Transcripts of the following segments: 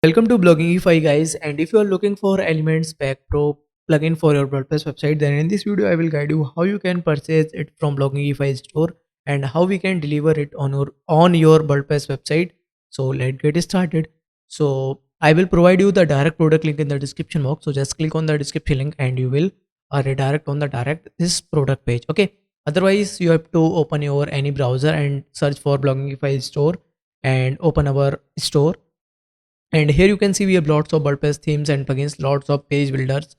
Welcome to Bloggingify guys, and if you are looking for Elements Pack Pro plugin for your WordPress website, then in this video I will guide you how you can purchase it from Bloggingify store and how we can deliver it on your WordPress website. So let's get started. So I will provide you the direct product link in the description box. So just click on the description link and you will redirect on the direct this product page. Okay. Otherwise you have to open your any browser and search for Bloggingify store and open our store. And here you can see we have lots of WordPress themes and plugins, lots of page builders,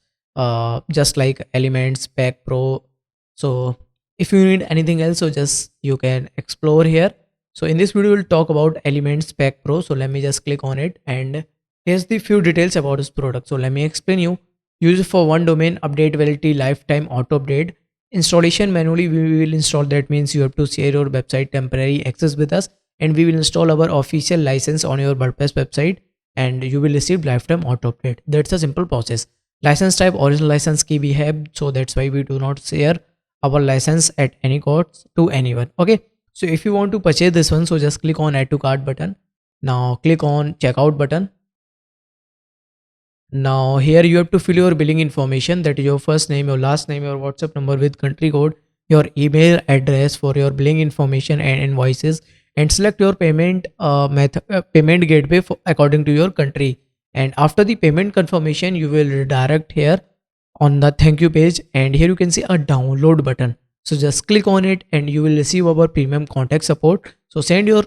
just like Elements Pack Pro. So if you need anything else, so just you can explore here. So in this video we'll talk about Elements Pack Pro. So let me just click on it, and here's the few details about this product. So let me explain you. Use it for one domain, update validity, lifetime auto update. Installation manually we will install. That means you have to share your website temporary access with us, and we will install our official license on your WordPress website, and you will receive lifetime auto update. That's a simple process. License type original license key we have, so that's why we do not share our license at any cost to anyone. Okay, so if you want to purchase this one, so just click on add to cart button. Now click on checkout button. Now here you have to fill your billing information, that is your first name, your last name, your WhatsApp number with country code, your email address for your billing information and invoices, and select your payment payment gateway according to your country. And after the payment confirmation you will redirect here on the thank you page, and here you can see a download button. So just click on it and you will receive our premium contact support. So send your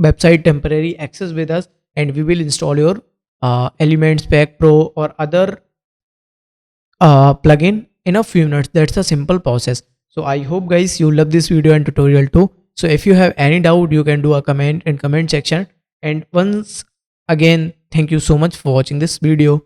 website temporary access with us and we will install your Elements Pack Pro or other plugin in a few minutes. That's a simple process. So I hope guys you love this video and tutorial too. So if you have any doubt, you can do a comment in comment section. And once again, thank you so much for watching this video.